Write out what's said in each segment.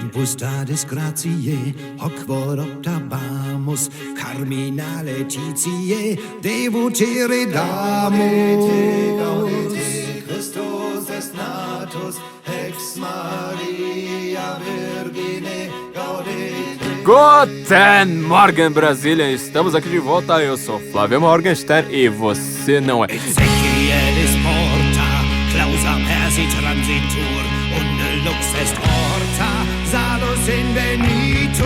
Tempus disgratiae, hoc vor octabamus, carmina laetitiae, debutere damus. Gaudete, Christus est natus, ex Maria Virgine, gaudete. Guten Morgen, Brasília! Estamos aqui de volta, eu sou Flávio Morgenstern e você não é. Exequielis porta, clausa persi transitur, unde lux est horta, salus invenitur.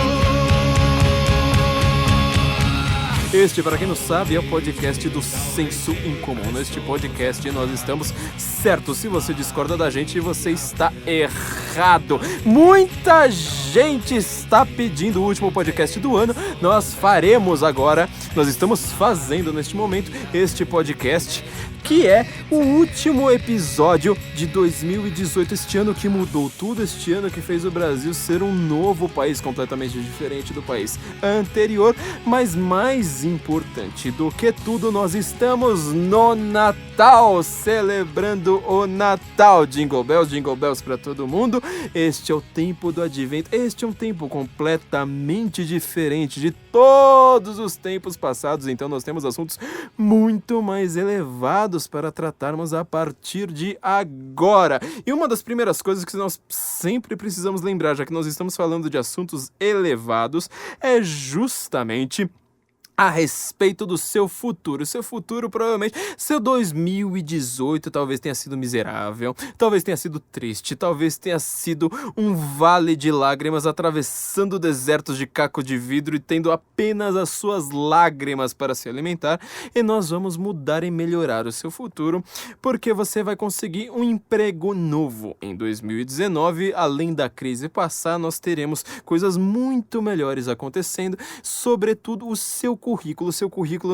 Este, para quem não sabe, é o podcast do Senso Incomum. Neste podcast nós estamos certos. Se você discorda da gente, você está errado. Muita gente está pedindo o último podcast do ano. Nós estamos fazendo neste momento este podcast, que é o último episódio de 2018, este ano que mudou tudo, este ano que fez o Brasil ser um novo país completamente diferente do país anterior, mas mais importante do que tudo, nós estamos no Natal, celebrando o Natal. Jingle bells para todo mundo. Este é o tempo do advento, este é um tempo completamente diferente de todos os tempos passados, então nós temos assuntos muito mais elevados para tratarmos a partir de agora. E uma das primeiras coisas que nós sempre precisamos lembrar, já que nós estamos falando de assuntos elevados, é justamente a respeito do seu futuro. Seu futuro, provavelmente, seu 2018 talvez tenha sido miserável, talvez tenha sido triste, talvez tenha sido um vale de lágrimas, atravessando desertos de caco de vidro e tendo apenas as suas lágrimas para se alimentar. E nós vamos mudar e melhorar o seu futuro, porque você vai conseguir um emprego novo. Em 2019, além da crise passar, nós teremos coisas muito melhores acontecendo, sobretudo o seu currículo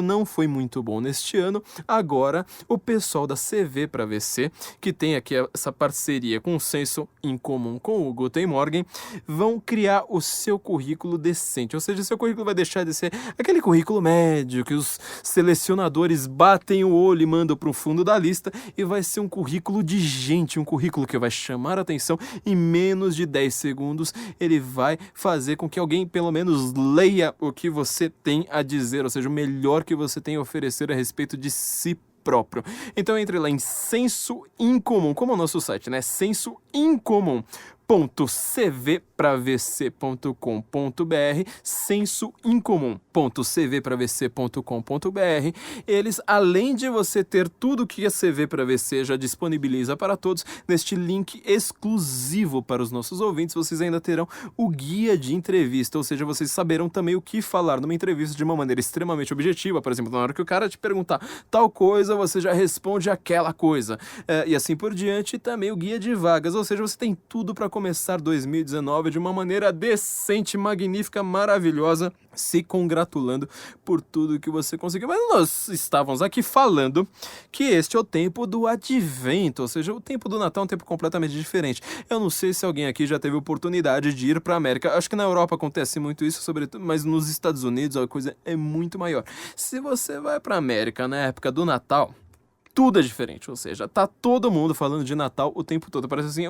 não foi muito bom neste ano. Agora, o pessoal da CV para VC, que tem aqui essa parceria com o Senso Incomum com o Guten Morgen, vão criar o seu currículo decente. Ou seja, seu currículo vai deixar de ser aquele currículo médio que os selecionadores batem o olho e mandam para o fundo da lista, e vai ser um currículo de gente, um currículo que vai chamar a atenção. Em menos de 10 segundos, ele vai fazer com que alguém pelo menos leia o que você tem a dizer, ou seja, o melhor que você tem a oferecer a respeito de si próprio. Então entre lá em Senso Incomum, como é o nosso site, né? sensoincomum.cvpravc.com.br, sensoincomum.cvpravc.com.br. Eles, além de você ter tudo que a CV para VC já disponibiliza para todos, neste link exclusivo para os nossos ouvintes, vocês ainda terão o guia de entrevista, ou seja, vocês saberão também o que falar numa entrevista de uma maneira extremamente objetiva. Por exemplo, na hora que o cara te perguntar tal coisa, você já responde aquela coisa, e assim por diante. E também o guia de vagas, ou seja, você tem tudo para começar 2019 de uma maneira decente, magnífica, maravilhosa, se congratulando por tudo que você conseguiu. Mas nós estávamos aqui falando que este é o tempo do advento, ou seja, o tempo do Natal é um tempo completamente diferente. Eu não sei se alguém aqui já teve oportunidade de ir para a América. Acho que na Europa acontece muito isso, sobretudo, mas nos Estados Unidos a coisa é muito maior. Se você vai para a América na época do Natal, tudo é diferente, ou seja, tá todo mundo falando de Natal o tempo todo. Parece assim,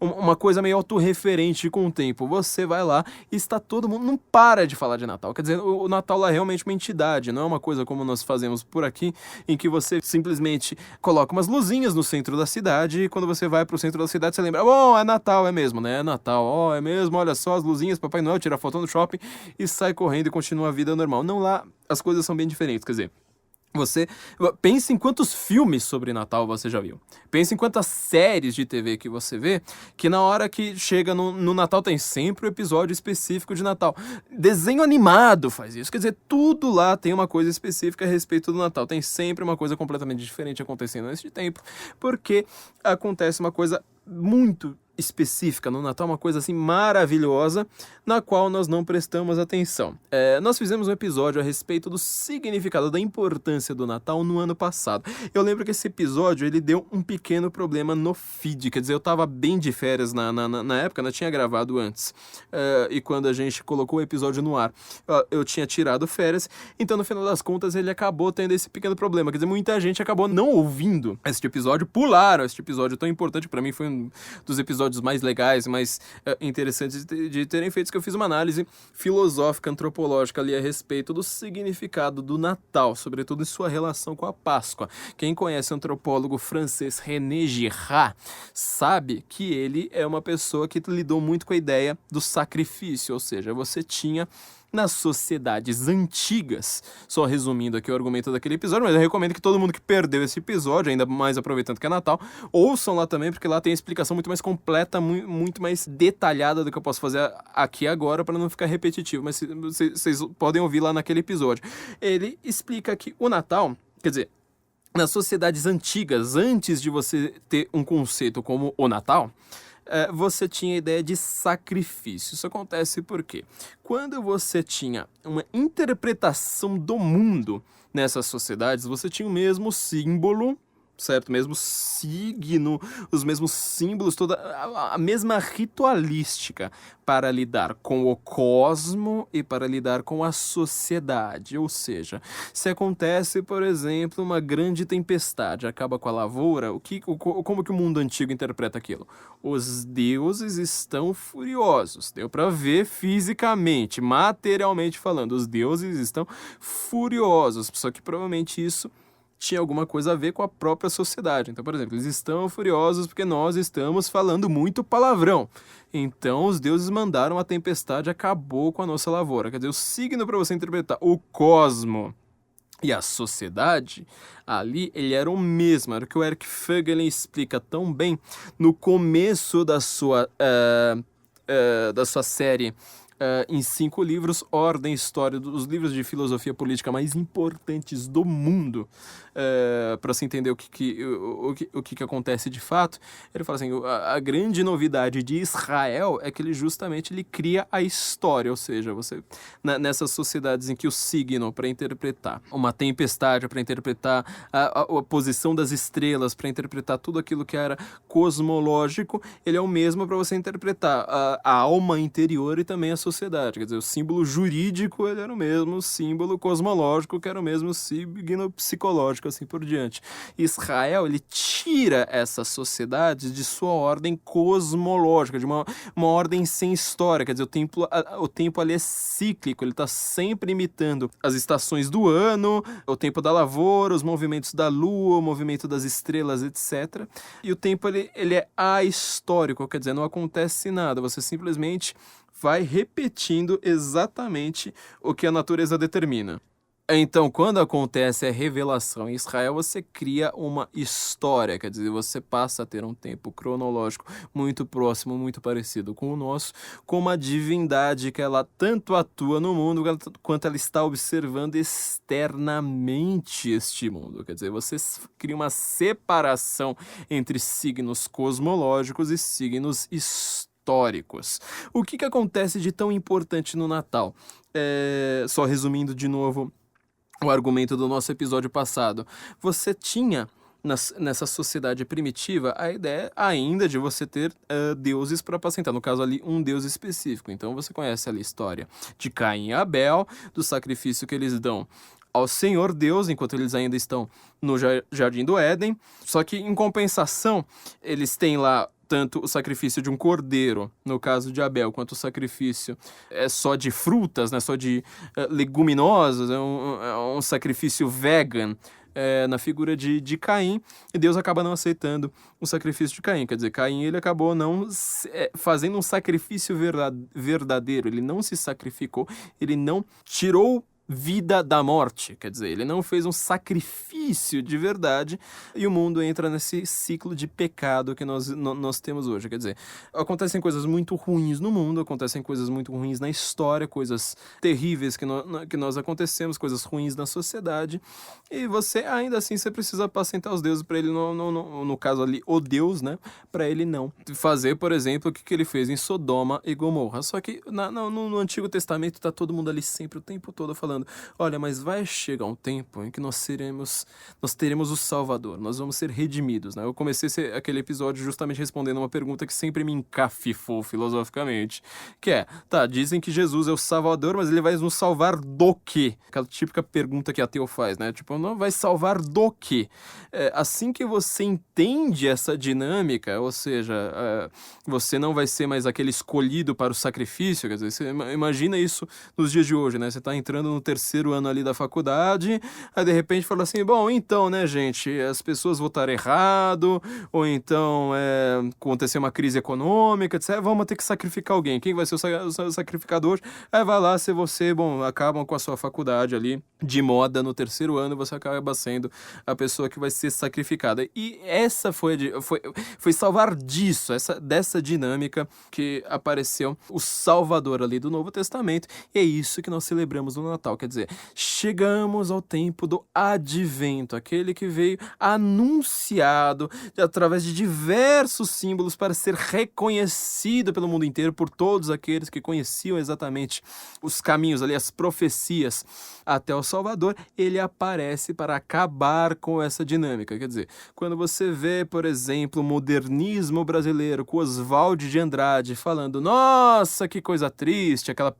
uma coisa meio autorreferente com o tempo. Você vai lá e está todo mundo, não para de falar de Natal. Quer dizer, o Natal lá é realmente uma entidade, não é uma coisa como nós fazemos por aqui, em que você simplesmente coloca umas luzinhas no centro da cidade e quando você vai pro centro da cidade você lembra, bom, é Natal, é mesmo, né? É Natal, é mesmo, olha só as luzinhas, Papai Noel, tira foto no shopping e sai correndo e continua a vida normal. Não, lá as coisas são bem diferentes, quer dizer, você pensa em quantos filmes sobre Natal você já viu. Pensa em quantas séries de TV que você vê, que na hora que chega no Natal tem sempre um episódio específico de Natal. Desenho animado faz isso. Quer dizer, tudo lá tem uma coisa específica a respeito do Natal. Tem sempre uma coisa completamente diferente acontecendo nesse tempo, porque acontece uma coisa muito específica no Natal, uma coisa assim maravilhosa, na qual nós não prestamos atenção. Nós fizemos um episódio a respeito do significado, da importância do Natal no ano passado. Eu lembro que esse episódio, ele deu um pequeno problema no feed, quer dizer, eu tava bem de férias na época, eu tinha gravado antes, e quando a gente colocou o episódio no ar, eu tinha tirado férias, então no final das contas ele acabou tendo esse pequeno problema, quer dizer, muita gente acabou não ouvindo este episódio, pularam este episódio tão importante, para mim foi um dos episódios episódios mais legais, mais interessantes de terem feitos, que eu fiz uma análise filosófica, antropológica ali a respeito do significado do Natal, sobretudo em sua relação com a Páscoa. Quem conhece o antropólogo francês René Girard sabe que ele é uma pessoa que lidou muito com a ideia do sacrifício, ou seja, você tinha nas sociedades antigas, só resumindo aqui o argumento daquele episódio, mas eu recomendo que todo mundo que perdeu esse episódio, ainda mais aproveitando que é Natal, ouçam lá também, porque lá tem a explicação muito mais completa, muito mais detalhada do que eu posso fazer aqui agora, para não ficar repetitivo, mas vocês podem ouvir lá naquele episódio. Ele explica que o Natal, quer dizer, nas sociedades antigas, antes de você ter um conceito como o Natal, você tinha a ideia de sacrifício. Isso acontece porque quando você tinha uma interpretação do mundo nessas sociedades, você tinha o mesmo símbolo, certo? O mesmo signo, os mesmos símbolos, toda a mesma ritualística para lidar com o cosmo e para lidar com a sociedade. Ou seja, se acontece, por exemplo, uma grande tempestade, acaba com a lavoura, como que o mundo antigo interpreta aquilo? Os deuses estão furiosos. Deu para ver fisicamente, materialmente falando, os deuses estão furiosos. Só que provavelmente isso tinha alguma coisa a ver com a própria sociedade. Então, por exemplo, eles estão furiosos porque nós estamos falando muito palavrão. Então, os deuses mandaram a tempestade, acabou com a nossa lavoura. Quer dizer, o signo para você interpretar o cosmo e a sociedade, ali, ele era o mesmo. Era o que o Eric Fögelen explica tão bem no começo da sua série em 5 livros, Ordem e História, dos livros de filosofia política mais importantes do mundo, para se entender o que acontece de fato. Ele fala assim, a grande novidade de Israel é que ele justamente cria a história, ou seja, você nessas sociedades em que o signo para interpretar uma tempestade, para interpretar a posição das estrelas, para interpretar tudo aquilo que era cosmológico, ele é o mesmo para você interpretar a alma interior e também a sociedade. Quer dizer, o símbolo jurídico ele era o mesmo, o símbolo cosmológico que era o mesmo signo psicológico, assim por diante. Israel, ele tira essas sociedades de sua ordem cosmológica, de uma ordem sem história. Quer dizer, o tempo ali é cíclico, ele está sempre imitando as estações do ano, o tempo da lavoura, os movimentos da lua, o movimento das estrelas, etc. E o tempo ele é ahistórico, quer dizer, não acontece nada, você simplesmente vai repetindo exatamente o que a natureza determina. Então, quando acontece a revelação em Israel, você cria uma história, quer dizer, você passa a ter um tempo cronológico muito próximo, muito parecido com o nosso, com uma divindade que ela tanto atua no mundo, quanto ela está observando externamente este mundo. Quer dizer, você cria uma separação entre signos cosmológicos e signos históricos. O que acontece de tão importante no Natal? Só resumindo de novo o argumento do nosso episódio passado. Você tinha, nessa sociedade primitiva, a ideia ainda de você ter deuses para apacentar. No caso ali, um deus específico. Então você conhece ali a história de Caim e Abel, do sacrifício que eles dão ao Senhor Deus, enquanto eles ainda estão no Jardim do Éden. Só que, em compensação, eles têm lá tanto o sacrifício de um cordeiro, no caso de Abel, quanto o sacrifício só de frutas, né, só de leguminosas, é um sacrifício vegan, na figura de Caim, e Deus acaba não aceitando o sacrifício de Caim. Quer dizer, Caim ele acabou não fazendo um sacrifício verdadeiro, ele não se sacrificou, ele não tirou vida da morte, quer dizer, ele não fez um sacrifício de verdade e o mundo entra nesse ciclo de pecado que nós temos hoje. Quer dizer, acontecem coisas muito ruins no mundo, acontecem coisas muito ruins na história, coisas terríveis que nós acontecemos, coisas ruins na sociedade, e você, ainda assim, você precisa apacentar os deuses para ele, no caso ali, o Deus, né, para ele não fazer, por exemplo, o que ele fez em Sodoma e Gomorra. Só que no Antigo Testamento tá todo mundo ali sempre, o tempo todo, falando: olha, mas vai chegar um tempo em que nós seremos nós teremos o Salvador, nós vamos ser redimidos, né? Eu comecei aquele episódio justamente respondendo uma pergunta que sempre me encafifou filosoficamente, que é, dizem que Jesus é o Salvador, mas ele vai nos salvar do quê? Aquela típica pergunta que ateu faz, né? Tipo, não vai salvar do quê? Assim que você entende essa dinâmica, ou seja, você não vai ser mais aquele escolhido para o sacrifício, quer dizer, você imagina isso nos dias de hoje, né? Você tá entrando no 3º ano ali da faculdade, aí de repente fala assim, bom, então, né, gente, as pessoas votaram errado, ou então aconteceu uma crise econômica, etc. Vamos ter que sacrificar alguém. Quem vai ser o sacrificador hoje? Aí vai lá ser você, bom, acabam com a sua faculdade ali, de moda, no 3º ano, você acaba sendo a pessoa que vai ser sacrificada. E essa foi salvar disso, dessa dinâmica que apareceu o Salvador ali do Novo Testamento, e é isso que nós celebramos no Natal, quer dizer, chegamos ao tempo do advento, aquele que veio anunciado através de diversos símbolos para ser reconhecido pelo mundo inteiro por todos aqueles que conheciam exatamente os caminhos ali, as profecias até o Salvador. Ele aparece para acabar com essa dinâmica, quer dizer, quando você vê, por exemplo, o modernismo brasileiro com Oswald de Andrade falando, nossa, que coisa triste, aquela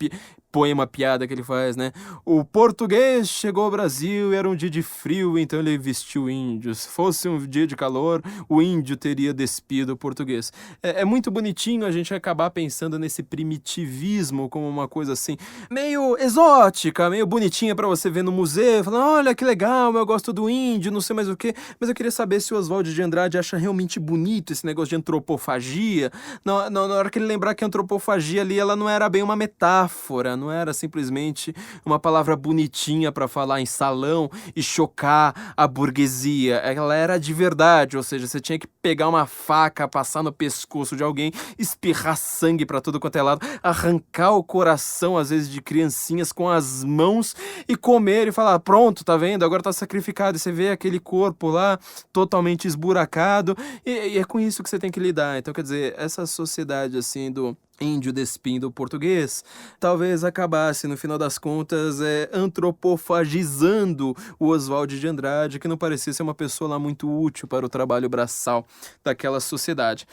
poema piada que ele faz, né? O português chegou ao Brasil e era um dia de frio, então ele vestiu índio. Se fosse um dia de calor, o índio teria despido o português. É muito bonitinho a gente acabar pensando nesse primitivismo como uma coisa assim, meio exótica, meio bonitinha pra você ver no museu, falando, olha que legal, eu gosto do índio, não sei mais o que, mas eu queria saber se o Oswald de Andrade acha realmente bonito esse negócio de antropofagia. Na hora que ele lembrar que a antropofagia ali, ela não era bem uma metáfora, não era simplesmente uma palavra bonitinha para falar em salão e chocar a burguesia. Ela era de verdade, ou seja, você tinha que pegar uma faca, passar no pescoço de alguém, espirrar sangue para tudo quanto é lado, arrancar o coração, às vezes, de criancinhas com as mãos e comer e falar, pronto, tá vendo? Agora tá sacrificado. E você vê aquele corpo lá totalmente esburacado e é com isso que você tem que lidar. Então, quer dizer, essa sociedade assim do índio despindo o português, talvez acabasse, no final das contas, antropofagizando o Oswald de Andrade, que não parecia ser uma pessoa lá muito útil para o trabalho braçal daquela sociedade.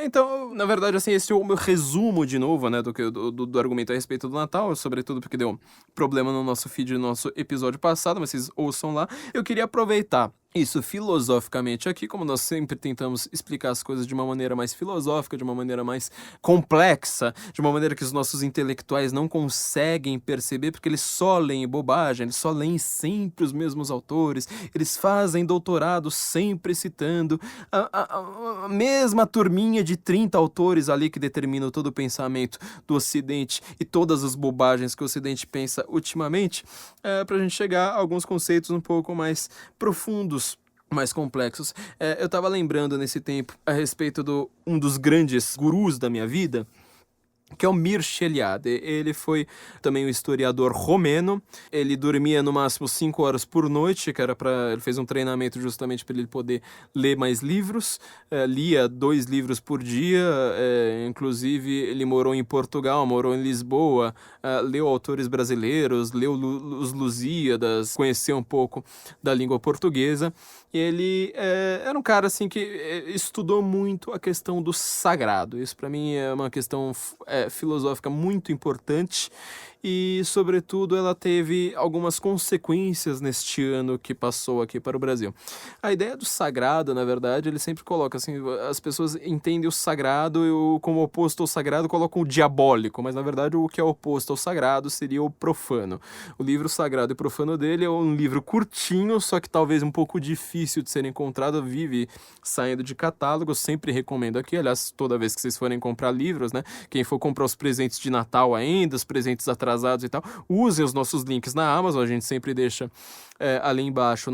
Então, na verdade, assim, esse é o meu resumo, de novo, né, do argumento a respeito do Natal, sobretudo porque deu problema no nosso feed, no nosso episódio passado, mas vocês ouçam lá. Eu queria aproveitar isso filosoficamente aqui, como nós sempre tentamos explicar as coisas de uma maneira mais filosófica, de uma maneira mais complexa, de uma maneira que os nossos intelectuais não conseguem perceber, porque eles só leem bobagem, eles só leem sempre os mesmos autores, eles fazem doutorado sempre citando a mesma turminha de 30 autores ali que determinam todo o pensamento do Ocidente e todas as bobagens que o Ocidente pensa ultimamente, pra gente chegar a alguns conceitos um pouco mais profundos, mais complexos. Eu tava lembrando nesse tempo a respeito um dos grandes gurus da minha vida, que é o Mircea Eliade. Ele foi também um historiador romeno. Ele dormia no máximo 5 horas por noite, que era ele fez um treinamento justamente para ele poder ler mais livros. Lia 2 livros por dia. Inclusive, ele morou em Portugal, morou em Lisboa, leu autores brasileiros, leu os Lusíadas, conheceu um pouco da língua portuguesa. Ele era um cara assim que estudou muito a questão do sagrado. Isso para mim é uma questão filosófica muito importante e, sobretudo, ela teve algumas consequências neste ano que passou aqui para o Brasil. A ideia do sagrado, na verdade, ele sempre coloca assim, as pessoas entendem o sagrado e como oposto ao sagrado colocam o diabólico, mas na verdade o que é oposto ao sagrado seria o profano. O livro Sagrado e Profano dele é um livro curtinho, só que talvez um pouco difícil de ser encontrado, vive saindo de catálogo. Eu sempre recomendo aqui, aliás, toda vez que vocês forem comprar livros, né, quem for comprar os presentes de Natal ainda, os presentes atrasados e tal, usem os nossos links na Amazon, a gente sempre deixa ali embaixo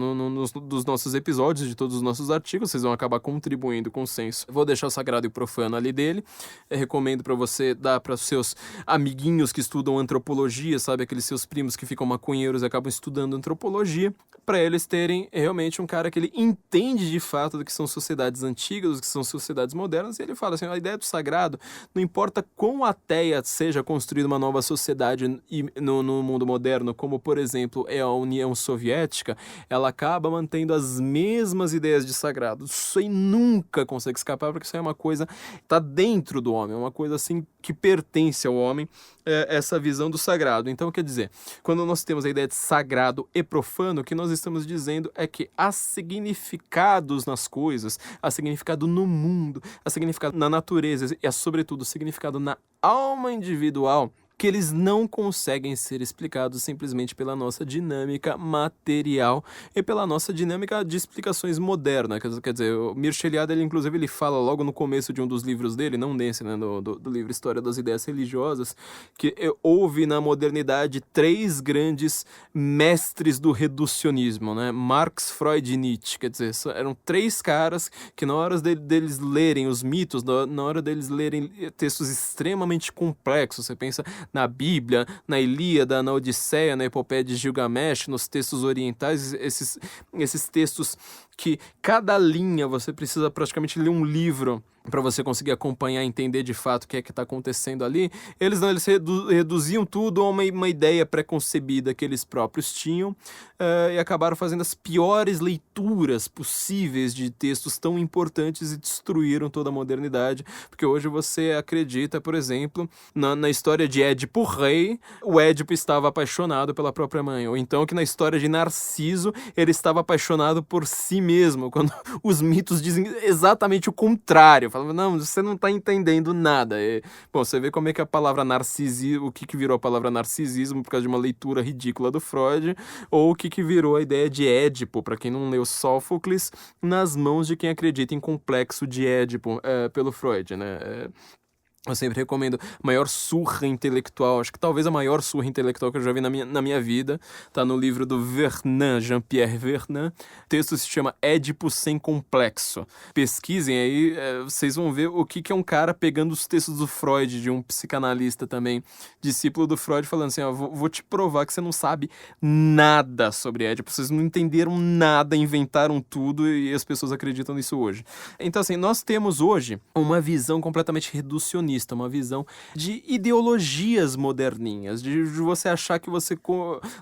dos nossos episódios, de todos os nossos artigos, vocês vão acabar contribuindo com o senso. Vou deixar o Sagrado e Profano ali dele, recomendo para você dar para os seus amiguinhos que estudam antropologia, sabe, aqueles seus primos que ficam maconheiros e acabam estudando antropologia, para eles terem realmente um cara que ele entende de fato do que são sociedades antigas, do que são sociedades modernas, e ele fala assim, a ideia do sagrado, não importa quão ateia seja construída uma nova sociedade no mundo moderno, como por exemplo é a União Soviética, ela acaba mantendo as mesmas ideias de sagrado. Isso aí nunca consegue escapar, porque isso aí é uma coisa que está dentro do homem, é uma coisa assim que pertence ao homem, essa visão do sagrado. Então, quer dizer, quando nós temos a ideia de sagrado e profano, o que nós estamos dizendo é que há significados nas coisas, há significado no mundo, há significado na natureza e, sobretudo, significado na alma individual, que eles não conseguem ser explicados simplesmente pela nossa dinâmica material e pela nossa dinâmica de explicações modernas. Quer dizer, o Mircea Eliade, ele fala logo no começo de um dos livros dele, não desse, né, do livro História das Ideias Religiosas, que houve na modernidade 3 grandes mestres do reducionismo, né? Marx, Freud e Nietzsche. Quer dizer, eram 3 caras que na hora deles lerem os mitos, na hora deles lerem textos extremamente complexos, você pensa na Bíblia, na Ilíada, na Odisseia, na Epopeia de Gilgamesh, nos textos orientais, esses textos que cada linha você precisa praticamente ler um livro para você conseguir acompanhar e entender de fato o que é que está acontecendo ali. Eles reduziam tudo a uma ideia pré-concebida que eles próprios tinham, e acabaram fazendo as piores leituras possíveis de textos tão importantes e destruíram toda a modernidade, porque hoje você acredita, por exemplo, na história de Édipo Rei, o Édipo estava apaixonado pela própria mãe, ou então que na história de Narciso ele estava apaixonado por si mesmo, quando os mitos dizem exatamente o contrário. Falava, não, você não está entendendo nada. Bom, você vê como é que a palavra narcisismo, o que virou a palavra narcisismo por causa de uma leitura ridícula do Freud, ou o que virou a ideia de Édipo, para quem não leu Sófocles, nas mãos de quem acredita em complexo de Édipo, pelo Freud, né? Eu sempre recomendo a maior surra intelectual, acho que talvez a maior surra intelectual que eu já vi na minha vida, tá no livro do Vernant, Jean-Pierre Vernant. O texto se chama Édipo Sem Complexo. Pesquisem aí, vocês vão ver o que é um cara pegando os textos do Freud, de um psicanalista também, discípulo do Freud, falando assim, ó, vou te provar que você não sabe nada sobre Édipo, vocês não entenderam nada, inventaram tudo e as pessoas acreditam nisso hoje. Então assim, nós temos hoje uma visão completamente reducionista, uma visão de ideologias moderninhas, de você achar que você,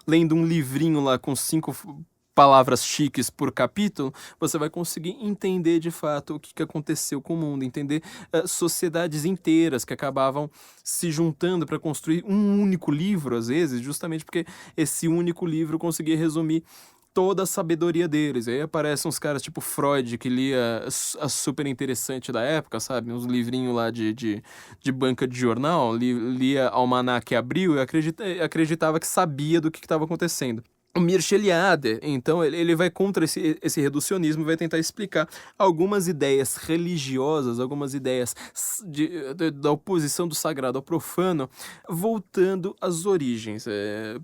lendo um livrinho lá com 5 palavras chiques por capítulo, você vai conseguir entender de fato o que aconteceu com o mundo, entender sociedades inteiras que acabavam se juntando para construir um único livro, às vezes, justamente porque esse único livro conseguia resumir toda a sabedoria deles. Aí aparecem uns caras tipo Freud, que lia a super interessante da época, sabe? Uns livrinhos lá de banca de jornal, lia Almanaque Abril e acreditava que sabia do que estava acontecendo. O Mircea Eliade, então, ele vai contra esse reducionismo e vai tentar explicar algumas ideias religiosas, algumas ideias da oposição do sagrado ao profano, voltando às origens.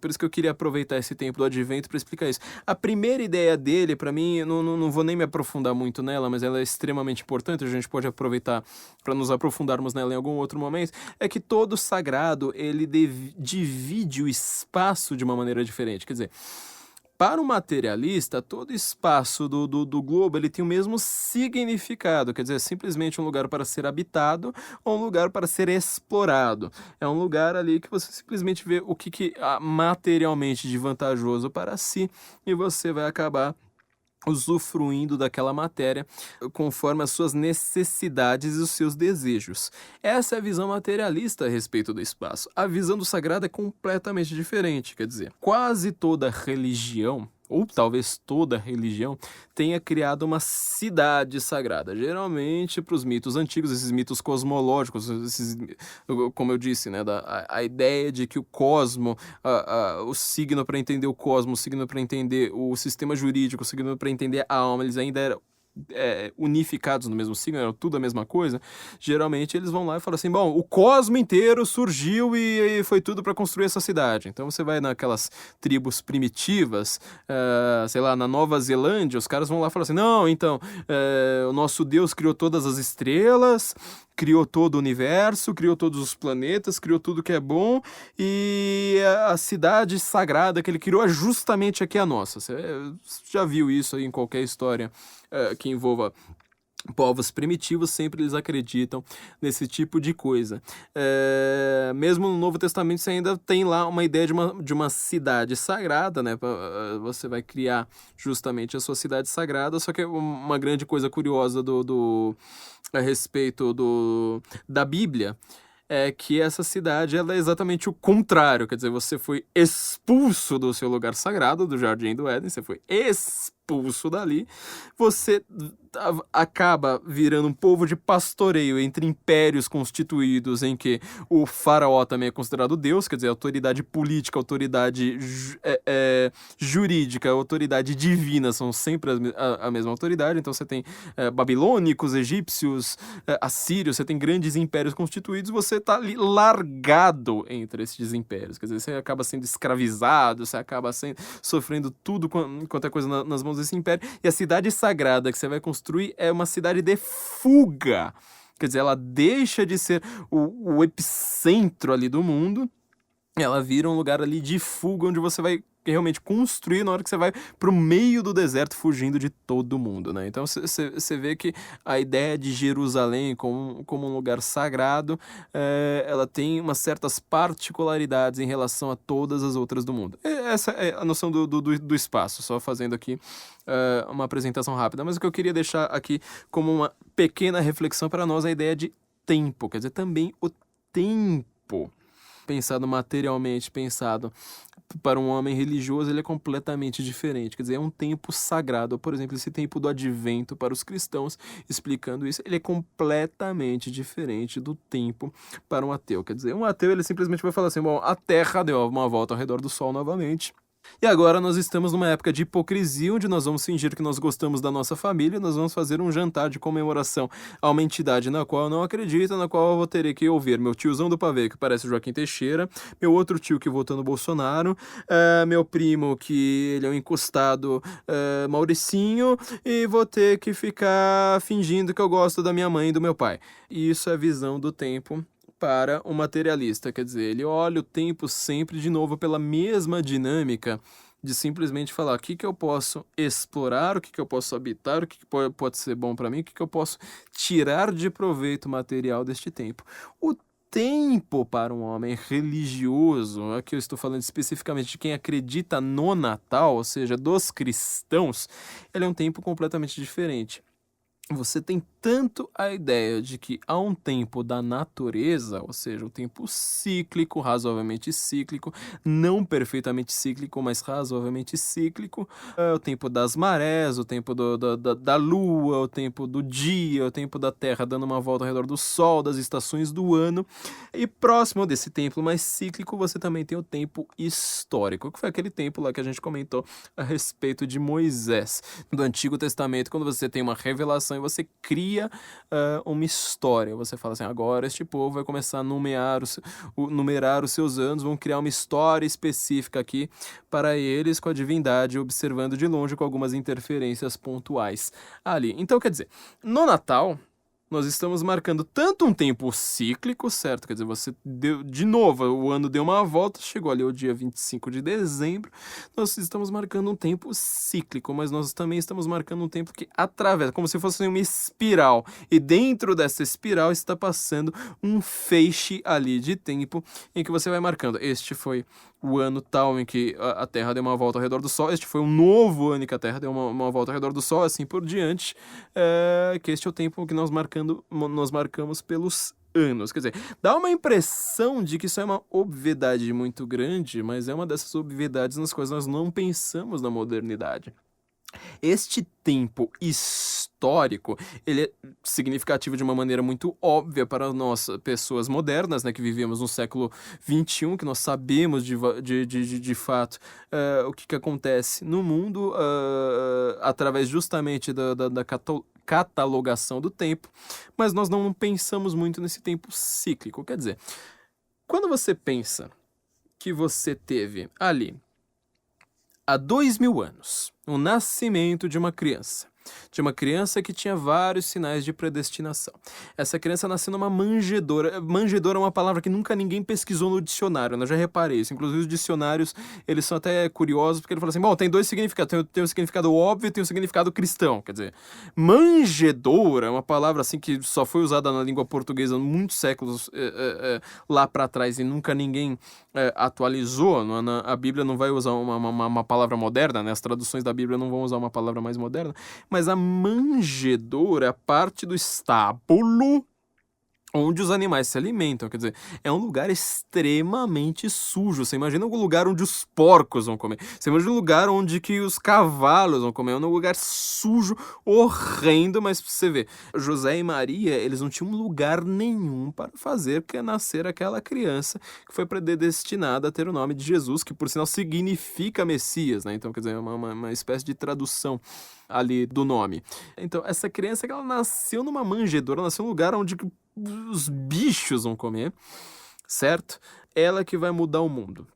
Por isso que eu queria aproveitar esse tempo do Advento para explicar isso. A primeira ideia dele, para mim, não vou nem me aprofundar muito nela, mas ela é extremamente importante, a gente pode aproveitar para nos aprofundarmos nela em algum outro momento, é que todo sagrado, ele divide o espaço de uma maneira diferente. Quer dizer, para o materialista, todo espaço do globo ele tem o mesmo significado, quer dizer, é simplesmente um lugar para ser habitado ou um lugar para ser explorado. É um lugar ali que você simplesmente vê o que há materialmente de vantajoso para si e você vai acabar usufruindo daquela matéria conforme as suas necessidades e os seus desejos. Essa é a visão materialista a respeito do espaço. A visão do sagrado é completamente diferente, quer dizer, quase toda religião, ou talvez toda religião, tenha criado uma cidade sagrada. Geralmente, para os mitos antigos, esses mitos cosmológicos, como eu disse, né, a ideia de que o cosmo, o signo para entender o cosmo, o signo para entender o sistema jurídico, o signo para entender a alma, eles ainda eram unificados no mesmo signo, era tudo a mesma coisa. Geralmente eles vão lá e falam assim, bom, o cosmo inteiro surgiu e foi tudo para construir essa cidade. Então você vai naquelas tribos primitivas, sei lá, na Nova Zelândia, os caras vão lá e falam assim, não, então, o nosso Deus criou todas as estrelas, criou todo o universo, criou todos os planetas, criou tudo que é bom, e a cidade sagrada que ele criou é justamente aqui a nossa. Você já viu isso aí em qualquer história que envolva povos primitivos sempre eles acreditam nesse tipo de coisa. Mesmo no Novo Testamento você ainda tem lá uma ideia de uma cidade sagrada, né? Você vai criar justamente a sua cidade sagrada, só que uma grande coisa curiosa a respeito da Bíblia é que essa cidade ela é exatamente o contrário, quer dizer, você foi expulso do seu lugar sagrado, do Jardim do Éden, você foi expulso dali, você acaba virando um povo de pastoreio entre impérios constituídos em que o faraó também é considerado Deus, quer dizer, autoridade política, autoridade jurídica, autoridade divina são sempre a mesma autoridade, então você tem babilônicos, egípcios, assírios, você tem grandes impérios constituídos, você tá ali largado entre esses impérios, quer dizer, você acaba sendo escravizado, você acaba sofrendo tudo quanto é coisa nas mãos desse império, e a cidade sagrada que você vai construir é uma cidade de fuga. Quer dizer, ela deixa de ser o epicentro ali do mundo, ela vira um lugar ali de fuga, onde você vai realmente construir na hora que você vai pro meio do deserto, fugindo de todo mundo, né? Então, você vê que a ideia de Jerusalém como um lugar sagrado, ela tem umas certas particularidades em relação a todas as outras do mundo. Essa é a noção do espaço, só fazendo aqui uma apresentação rápida. Mas o que eu queria deixar aqui como uma pequena reflexão para nós é a ideia de tempo, quer dizer, também o tempo. Pensado materialmente, pensado para um homem religioso, ele é completamente diferente. Quer dizer, é um tempo sagrado. Por exemplo, esse tempo do advento para os cristãos, explicando isso, ele é completamente diferente do tempo para um ateu. Quer dizer, um ateu, ele simplesmente vai falar assim, bom, a Terra deu uma volta ao redor do Sol novamente. E agora nós estamos numa época de hipocrisia, onde nós vamos fingir que nós gostamos da nossa família, nós vamos fazer um jantar de comemoração a uma entidade na qual eu não acredito, na qual eu vou ter que ouvir meu tiozão do pavê, que parece o Joaquim Teixeira, meu outro tio que votou no Bolsonaro, meu primo que ele é um encostado Mauricinho, e vou ter que ficar fingindo que eu gosto da minha mãe e do meu pai. E isso é a visão do tempo para o materialista, quer dizer, ele olha o tempo sempre de novo pela mesma dinâmica de simplesmente falar o que eu posso explorar, o que eu posso habitar, o que pode ser bom para mim, o que eu posso tirar de proveito material deste tempo. O tempo para um homem religioso, aqui eu estou falando especificamente de quem acredita no Natal, ou seja, dos cristãos, ele é um tempo completamente diferente. Você tem tanto a ideia de que há um tempo da natureza, ou seja, um tempo cíclico, razoavelmente cíclico, não perfeitamente cíclico, mas razoavelmente cíclico, o tempo das marés, o tempo da lua, o tempo do dia, o tempo da Terra dando uma volta ao redor do Sol, das estações do ano, e próximo desse tempo mais cíclico, você também tem o tempo histórico, que foi aquele tempo lá que a gente comentou a respeito de Moisés, do Antigo Testamento, quando você tem uma revelação e você cria uma história. Você fala assim, agora este povo vai começar a numerar os seus anos, vão criar uma história específica aqui para eles com a divindade, observando de longe com algumas interferências pontuais ali. Então, quer dizer, no Natal, nós estamos marcando tanto um tempo cíclico, certo? Quer dizer, você deu, de novo, o ano deu uma volta, chegou ali o dia 25 de dezembro, nós estamos marcando um tempo cíclico, mas nós também estamos marcando um tempo que atravessa, como se fosse uma espiral, e dentro dessa espiral está passando um feixe ali de tempo em que você vai marcando. Este foi o ano tal em que a Terra deu uma volta ao redor do Sol, este foi um novo ano em que a Terra deu uma volta ao redor do Sol, assim por diante, que este é o tempo que nós marcamos pelos anos. Quer dizer, dá uma impressão de que isso é uma obviedade muito grande, mas é uma dessas obviedades nas quais nós não pensamos na modernidade. Este tempo histórico, ele é significativo de uma maneira muito óbvia para nós, pessoas modernas, né, que vivemos no século XXI, que nós sabemos de fato o que acontece no mundo através justamente da catalogação do tempo, mas nós não pensamos muito nesse tempo cíclico. Quer dizer, quando você pensa que você teve ali há 2000 anos, o nascimento de uma criança, de uma criança que tinha vários sinais de predestinação. Essa criança nasceu numa manjedoura. Manjedoura é uma palavra que nunca ninguém pesquisou no dicionário, né? Eu já reparei isso. Inclusive os dicionários, eles são até curiosos, porque ele fala assim, bom, tem dois significados, tem um significado óbvio e tem um significado cristão. Quer dizer, manjedoura é uma palavra assim que só foi usada na língua portuguesa muitos séculos lá para trás e nunca ninguém atualizou. A Bíblia não vai usar uma palavra moderna, né? As traduções da Bíblia não vão usar uma palavra mais moderna, mas a manjedoura é a parte do estábulo onde os animais se alimentam. Quer dizer, é um lugar extremamente sujo. Você imagina um lugar onde os porcos vão comer. Você imagina um lugar onde que os cavalos vão comer. É um lugar sujo, horrendo, mas você vê, José e Maria, eles não tinham lugar nenhum para fazer que nascer aquela criança que foi predestinada a ter o nome de Jesus, que por sinal significa Messias, né? Então, quer dizer, é uma espécie de tradução ali do nome. Então, essa criança, ela nasceu numa manjedoura, nasceu num lugar onde os bichos vão comer, certo? Ela que vai mudar o mundo.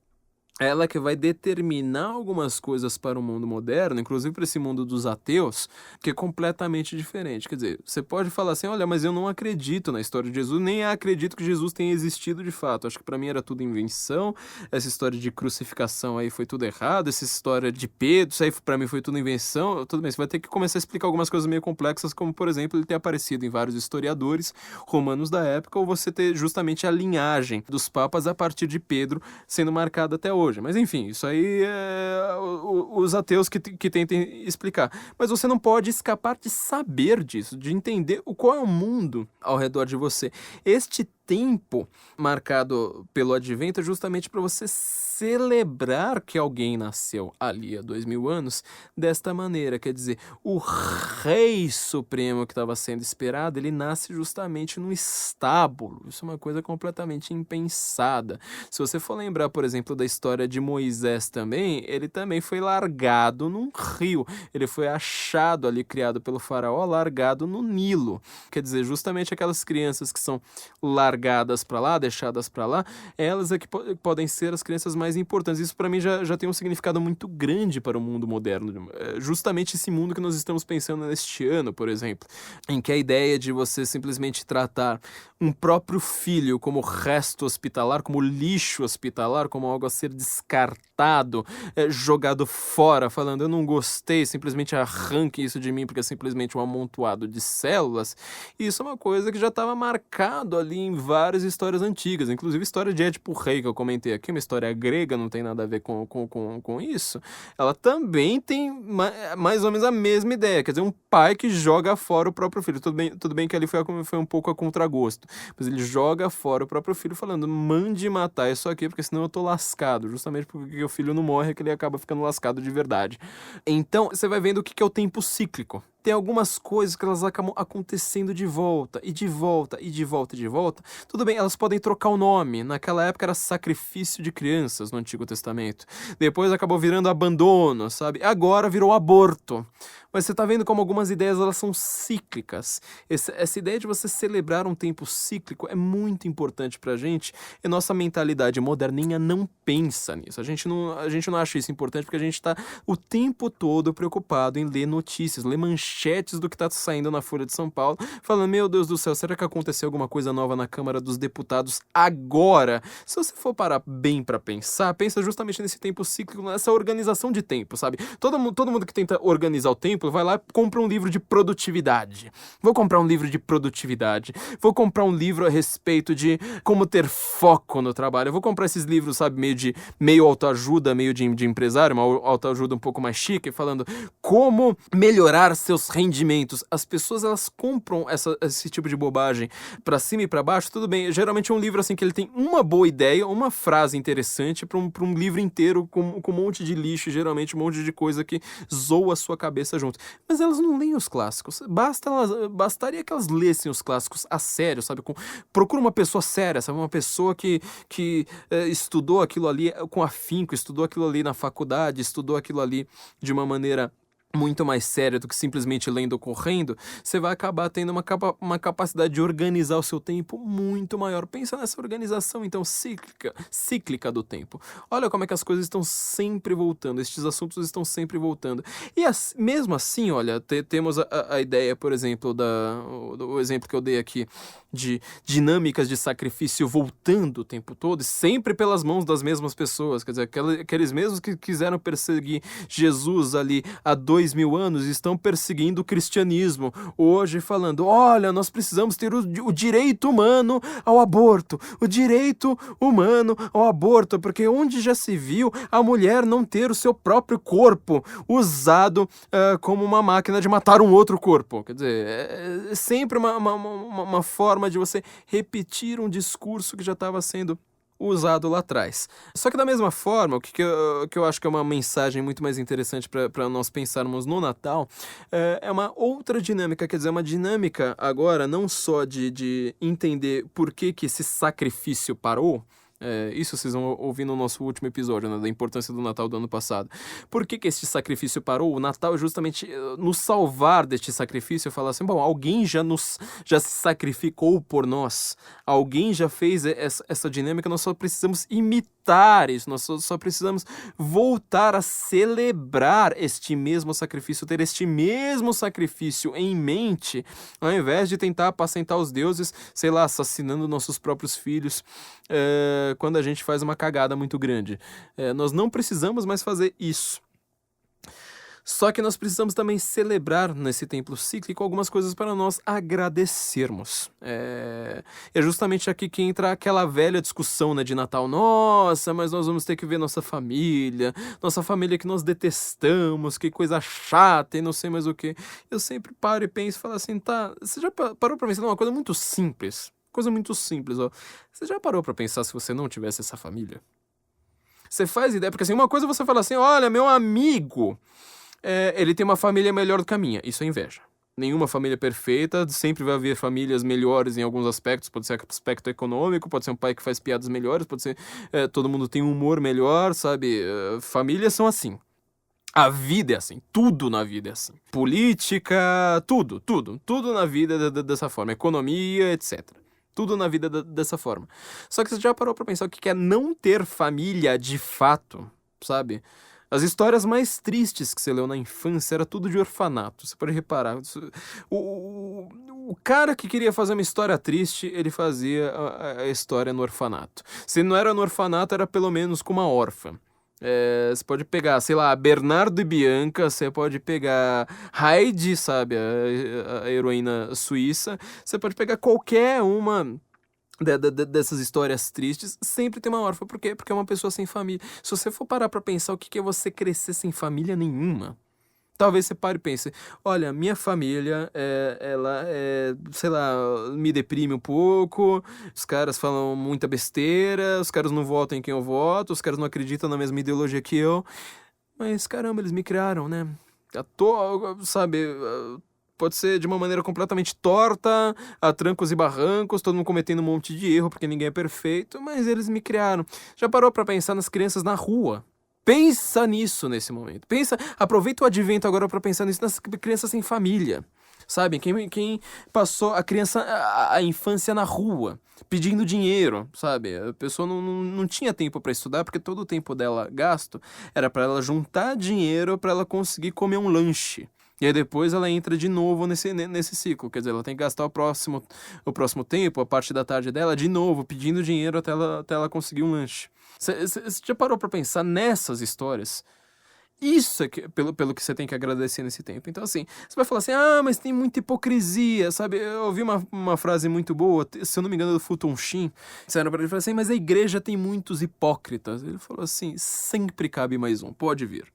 Ela que vai determinar algumas coisas para o mundo moderno, inclusive para esse mundo dos ateus, que é completamente diferente. Quer dizer, você pode falar assim, olha, mas eu não acredito na história de Jesus, nem acredito que Jesus tenha existido de fato. Acho que para mim era tudo invenção, essa história de crucificação aí foi tudo errado, essa história de Pedro, isso aí para mim foi tudo invenção. Tudo bem, você vai ter que começar a explicar algumas coisas meio complexas, como, por exemplo, ele ter aparecido em vários historiadores romanos da época, ou você ter justamente a linhagem dos papas a partir de Pedro sendo marcada até hoje. Mas enfim, isso aí é os ateus que tentem explicar. Mas você não pode escapar de saber disso, de entender qual é o mundo ao redor de você. Este tempo marcado pelo advento é justamente para você celebrar que alguém nasceu ali há 2000 anos desta maneira. Quer dizer, o rei supremo que estava sendo esperado, ele nasce justamente num estábulo. Isso é uma coisa completamente impensada. Se você for lembrar, por exemplo, da história de Moisés também, ele também foi largado num rio. Ele foi achado ali, criado pelo faraó, largado no Nilo. Quer dizer, justamente aquelas crianças que são largadas para lá, deixadas para lá, elas é que podem ser as crianças mais importantes. Isso para mim já tem um significado muito grande para o mundo moderno. Justamente esse mundo que nós estamos pensando neste ano, por exemplo, em que a ideia de você simplesmente tratar um próprio filho como resto hospitalar, como lixo hospitalar, como algo a ser descartado, jogado fora, falando, eu não gostei, simplesmente arranque isso de mim porque é simplesmente um amontoado de células. Isso é uma coisa que já estava marcado ali em várias histórias antigas, inclusive a história de Édipo Rei, que eu comentei aqui, uma história grega, não tem nada a ver com isso. Ela também tem mais ou menos a mesma ideia, quer dizer, um pai que joga fora o próprio filho. Tudo bem que ali foi um pouco a contragosto, mas ele joga fora o próprio filho falando, mande matar isso aqui, porque senão eu tô lascado, justamente porque o filho não morre, que ele acaba ficando lascado de verdade. Então, você vai vendo o que é o tempo cíclico. Tem algumas coisas que elas acabam acontecendo de volta, e de volta, e de volta, e de volta. Tudo bem, elas podem trocar o nome. Naquela época era sacrifício de crianças no Antigo Testamento. Depois acabou virando abandono, sabe? Agora virou aborto. Mas você tá vendo como algumas ideias elas são cíclicas. Essa ideia de você celebrar um tempo cíclico é muito importante pra gente, e nossa mentalidade moderninha não pensa nisso. A gente não acha isso importante porque a gente tá o tempo todo preocupado em ler notícias, ler manchetes do que tá saindo na Folha de São Paulo, falando, meu Deus do céu, será que aconteceu alguma coisa nova na Câmara dos Deputados agora? Se você for parar bem pra pensar, pensa justamente nesse tempo cíclico, nessa organização de tempo, sabe? Todo mundo que tenta organizar o tempo vai lá e compra um livro de produtividade. Vou comprar um livro de produtividade. Vou comprar um livro a respeito de como ter foco no trabalho. Eu vou comprar esses livros, sabe, meio autoajuda, meio de empresário, uma autoajuda um pouco mais chique, falando como melhorar seus rendimentos. As pessoas, elas compram esse tipo de bobagem pra cima e pra baixo. Tudo bem, geralmente é um livro assim que ele tem uma boa ideia, uma frase interessante pra um livro inteiro com um monte de lixo, geralmente um monte de coisa que zoa a sua cabeça junto. Mas elas não leem os clássicos. Bastaria que elas lessem os clássicos a sério, sabe? Procura uma pessoa séria, sabe? Uma pessoa que estudou aquilo ali com afinco, estudou aquilo ali na faculdade, estudou aquilo ali de uma maneira muito mais séria do que simplesmente lendo ou correndo, você vai acabar tendo uma capacidade de organizar o seu tempo muito maior. Pensa nessa organização, então, cíclica do tempo. Olha como é que as coisas estão sempre voltando, estes assuntos estão sempre voltando. E mesmo assim, olha, temos a ideia, por exemplo, do exemplo que eu dei aqui, de dinâmicas de sacrifício voltando o tempo todo, e sempre pelas mãos das mesmas pessoas, quer dizer, aqueles mesmos que quiseram perseguir Jesus ali há 2000 anos, estão perseguindo o cristianismo hoje, falando, olha, nós precisamos ter o direito humano ao aborto, o direito humano ao aborto, porque onde já se viu a mulher não ter o seu próprio corpo usado como uma máquina de matar um outro corpo, quer dizer, é sempre uma forma de você repetir um discurso que já estava sendo usado lá atrás. Só que da mesma forma, o que eu acho que é uma mensagem muito mais interessante para nós pensarmos no Natal, é uma outra dinâmica, quer dizer, uma dinâmica agora não só de entender por que esse sacrifício parou. Isso vocês vão ouvir no nosso último episódio, né, da importância do Natal do ano passado. Por que esse sacrifício parou? O Natal justamente nos salvar deste sacrifício, falar assim, bom, alguém já se sacrificou por nós, alguém já fez essa dinâmica, nós só precisamos imitar isso, nós só precisamos voltar a celebrar este mesmo sacrifício, ter este mesmo sacrifício em mente, ao invés de tentar apacentar os deuses, sei lá, assassinando nossos próprios filhos, quando a gente faz uma cagada muito grande. Nós não precisamos mais fazer isso. Só que nós precisamos também celebrar nesse tempo cíclico algumas coisas para nós agradecermos. É justamente aqui que entra aquela velha discussão, né, de Natal. Nossa, mas nós vamos ter que ver nossa família que nós detestamos, que coisa chata e não sei mais o que. Eu sempre paro e penso e falo assim, tá, você já parou para pensar numa coisa muito simples? Coisa muito simples, ó. Você já parou pra pensar se você não tivesse essa família? Você faz ideia? Porque assim, uma coisa você fala assim, olha, meu amigo, ele tem uma família melhor do que a minha. Isso é inveja. Nenhuma família perfeita, sempre vai haver famílias melhores em alguns aspectos, pode ser aspecto econômico, pode ser um pai que faz piadas melhores, pode ser todo mundo tem um humor melhor, sabe? Famílias são assim. A vida é assim, tudo na vida é assim. Política, tudo na vida dessa forma. Economia, etc. Tudo na vida dessa forma. Só que você já parou pra pensar o que é não ter família de fato, sabe? As histórias mais tristes que você leu na infância era tudo de orfanato. Você pode reparar. O cara que queria fazer uma história triste, ele fazia a história no orfanato. Se não era no orfanato, era pelo menos com uma órfã. Você pode pegar, sei lá, Bernardo e Bianca, você pode pegar Heidi, sabe, a heroína suíça, você pode pegar qualquer uma dessas histórias tristes, sempre tem uma órfã. Por quê? Porque é uma pessoa sem família. Se você for parar pra pensar o que é você crescer sem família nenhuma, talvez você pare e pense, olha, minha família, ela, sei lá, me deprime um pouco, os caras falam muita besteira, os caras não votam em quem eu voto, os caras não acreditam na mesma ideologia que eu, mas caramba, eles me criaram, né? Sabe, pode ser de uma maneira completamente torta, a trancos e barrancos, todo mundo cometendo um monte de erro, porque ninguém é perfeito, mas eles me criaram. Já parou pra pensar nas crianças na rua? Pensa nisso nesse momento. Aproveita o advento agora para pensar nisso nas crianças sem família. Sabe? Quem passou a infância na rua, pedindo dinheiro, sabe? A pessoa não tinha tempo para estudar, porque todo o tempo dela gasto era para ela juntar dinheiro para ela conseguir comer um lanche. E aí depois ela entra de novo nesse ciclo. Quer dizer, ela tem que gastar o próximo tempo, a parte da tarde dela, de novo, pedindo dinheiro até ela conseguir um lanche. Você já parou pra pensar nessas histórias? Isso é pelo que você tem que agradecer nesse tempo. Então, assim, você vai falar assim, mas tem muita hipocrisia, sabe? Eu ouvi uma frase muito boa, se eu não me engano, do Fulton Sheen. Disseram pra ele, assim, mas a igreja tem muitos hipócritas. Ele falou assim, sempre cabe mais um, pode vir.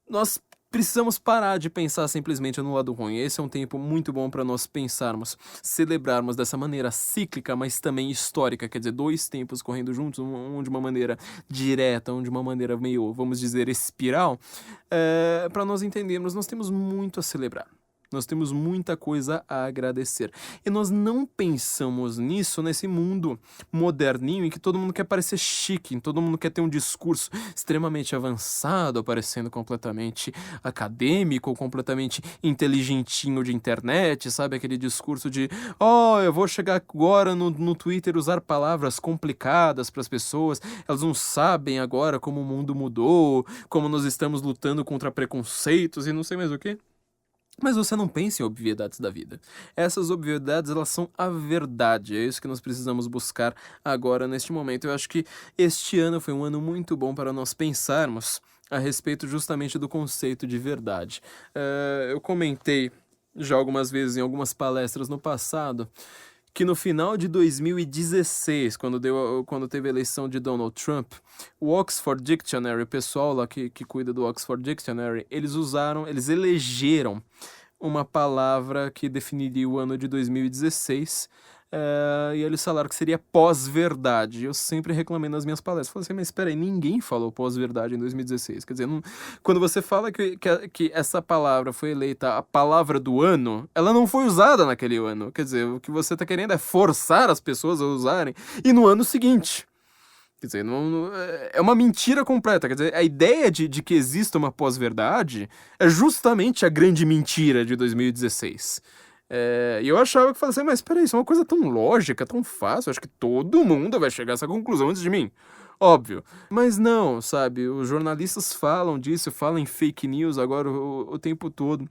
Nós precisamos parar de pensar simplesmente no lado ruim. Esse é um tempo muito bom para nós pensarmos, celebrarmos dessa maneira cíclica, mas também histórica, quer dizer, dois tempos correndo juntos, um de uma maneira direta, um de uma maneira meio, vamos dizer, espiral, para nós entendermos, nós temos muito a celebrar. Nós temos muita coisa a agradecer. E nós não pensamos nisso nesse mundo moderninho em que todo mundo quer parecer chique, em todo mundo quer ter um discurso extremamente avançado, parecendo completamente acadêmico, completamente inteligentinho de internet, sabe? Aquele discurso de, eu vou chegar agora no Twitter e usar palavras complicadas para as pessoas, elas não sabem agora como o mundo mudou, como nós estamos lutando contra preconceitos e não sei mais o quê. Mas você não pensa em obviedades da vida. Essas obviedades, elas são a verdade. É isso que nós precisamos buscar agora, neste momento. Eu acho que este ano foi um ano muito bom para nós pensarmos a respeito justamente do conceito de verdade. Eu comentei já algumas vezes em algumas palestras no passado que no final de 2016, quando teve a eleição de Donald Trump, o Oxford Dictionary, o pessoal lá que cuida do Oxford Dictionary, eles elegeram uma palavra que definiria o ano de 2016, e eles falaram que seria pós-verdade. Eu sempre reclamei nas minhas palestras. Falei assim, mas espera aí, ninguém falou pós-verdade em 2016. Quer dizer, quando você fala que essa palavra foi eleita a palavra do ano, ela não foi usada naquele ano. Quer dizer, o que você está querendo é forçar as pessoas a usarem, e no ano seguinte. Quer dizer, é uma mentira completa. Quer dizer, a ideia de que exista uma pós-verdade é justamente a grande mentira de 2016. E eu achava que, assim, mas peraí, isso é uma coisa tão lógica, tão fácil, acho que todo mundo vai chegar a essa conclusão antes de mim. Óbvio. Mas não, sabe, os jornalistas falam disso, falam em fake news agora o tempo todo.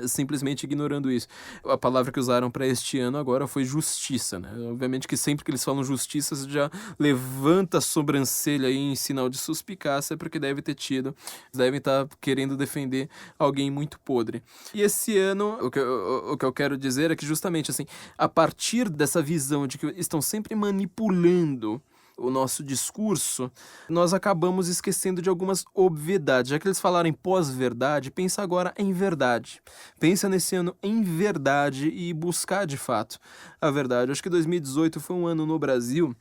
Simplesmente ignorando isso. A palavra que usaram para este ano agora foi justiça, né? Obviamente que sempre que eles falam justiça, você já levanta a sobrancelha aí em sinal de suspicácia, porque devem estar querendo defender alguém muito podre. E esse ano, o que eu quero dizer é que justamente assim, a partir dessa visão de que estão sempre manipulando o nosso discurso, nós acabamos esquecendo de algumas obviedades. Já que eles falaram em pós-verdade, pensa agora em verdade. Pensa nesse ano em verdade e buscar de fato a verdade. Eu acho que 2018 foi um ano no Brasil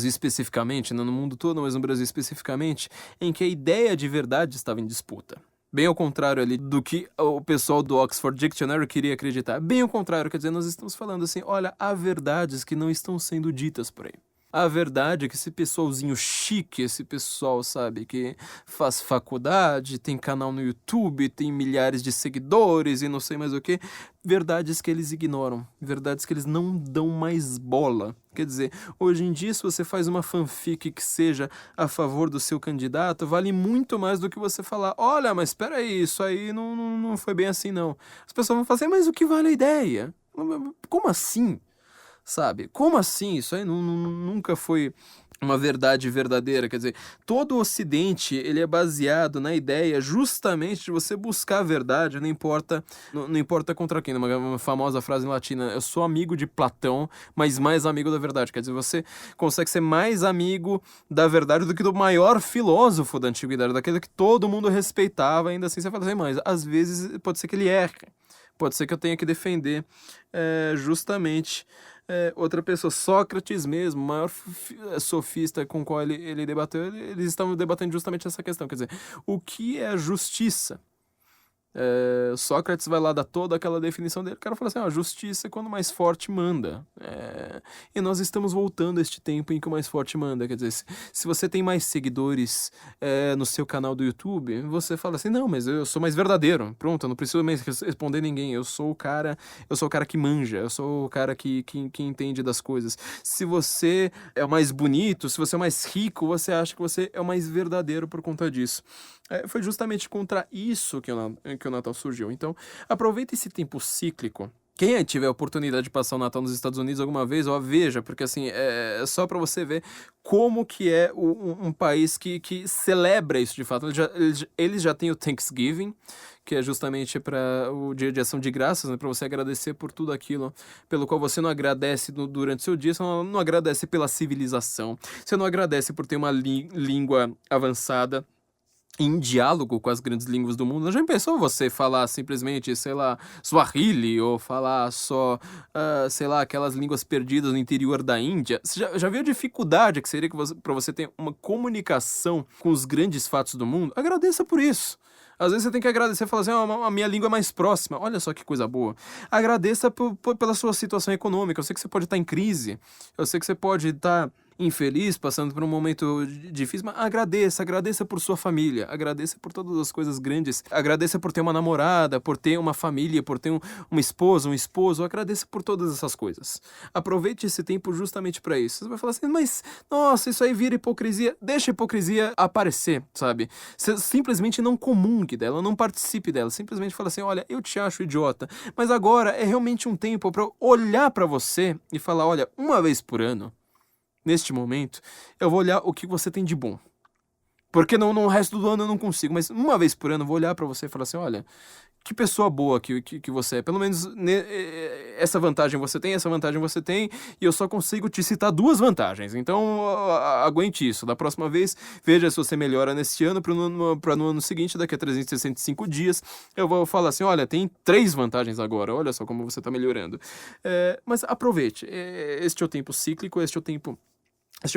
especificamente, não no mundo todo, mas no Brasil especificamente, em que a ideia de verdade estava em disputa. Bem ao contrário ali do que o pessoal do Oxford Dictionary queria acreditar. Bem ao contrário, quer dizer, nós estamos falando assim, olha, há verdades que não estão sendo ditas por aí. A verdade é que esse pessoalzinho chique, esse pessoal, sabe, que faz faculdade, tem canal no YouTube, tem milhares de seguidores e não sei mais o que, verdades que eles ignoram, verdades que eles não dão mais bola. Quer dizer, hoje em dia, se você faz uma fanfic que seja a favor do seu candidato, vale muito mais do que você falar, olha, mas espera aí, isso aí não foi bem assim, não. As pessoas vão falar assim, mas o que vale a ideia? Como assim? Sabe? Como assim? Isso aí nunca foi uma verdade verdadeira. Quer dizer, todo o Ocidente ele é baseado na ideia justamente de você buscar a verdade, não importa contra quem. Uma famosa frase em latina, eu sou amigo de Platão, mas mais amigo da verdade. Quer dizer, você consegue ser mais amigo da verdade do que do maior filósofo da antiguidade, daquele que todo mundo respeitava, ainda assim você fala assim, mas às vezes pode ser que ele erre. Pode ser que eu tenha que defender justamente outra pessoa. Sócrates mesmo, o maior sofista com o qual ele debateu, eles estavam debatendo justamente essa questão. Quer dizer, o que é a justiça? Sócrates vai lá dar toda aquela definição dele. O cara fala assim, a justiça é quando o mais forte manda. E nós estamos voltando a este tempo em que o mais forte manda. Quer dizer, se você tem mais seguidores no seu canal do YouTube, você fala assim, não, mas eu sou mais verdadeiro. Pronto, eu não preciso mais responder ninguém. Eu sou o cara que manja, eu sou o cara que entende das coisas. Se você é o mais bonito, se você é o mais rico, você acha que você é o mais verdadeiro por conta disso. Foi justamente contra isso que o Natal surgiu. Então, aproveita esse tempo cíclico. Quem tiver a oportunidade de passar o Natal nos Estados Unidos alguma vez, veja, porque assim, é só para você ver como que é um país que celebra isso de fato. Eles já têm o Thanksgiving, que é justamente para o Dia de Ação de Graças, né, para você agradecer por tudo aquilo pelo qual você não agradece durante o seu dia, você não agradece pela civilização, você não agradece por ter uma língua avançada, em diálogo com as grandes línguas do mundo. Já pensou você falar simplesmente, sei lá, Swahili, ou falar só, sei lá, aquelas línguas perdidas no interior da Índia? Você já viu a dificuldade que seria para você ter uma comunicação com os grandes fatos do mundo? Agradeça por isso. Às vezes você tem que agradecer e falar assim, a minha língua é mais próxima. Olha só que coisa boa. Agradeça pela sua situação econômica. Eu sei que você pode estar em crise. Eu sei que você pode estar infeliz, passando por um momento difícil, mas agradeça por sua família, agradeça por todas as coisas grandes, agradeça por ter uma namorada, por ter uma família, por ter uma esposa, um esposo, agradeça por todas essas coisas. Aproveite esse tempo justamente para isso. Você vai falar assim, mas, nossa, isso aí vira hipocrisia. Deixa a hipocrisia aparecer, sabe? Você simplesmente não comungue dela, não participe dela, simplesmente fala assim, olha, eu te acho idiota, mas agora é realmente um tempo para olhar para você e falar, olha, uma vez por ano, neste momento, eu vou olhar o que você tem de bom. Porque no resto do ano eu não consigo, mas uma vez por ano eu vou olhar pra você e falar assim, olha, que pessoa boa que você é. Pelo menos essa vantagem você tem, essa vantagem você tem, e eu só consigo te citar 2 vantagens. Então, aguente isso. Da próxima vez, veja se você melhora neste ano, para no ano seguinte, daqui a 365 dias, eu vou falar assim, olha, tem 3 vantagens agora, olha só como você tá melhorando. Mas aproveite. Este é o tempo cíclico, este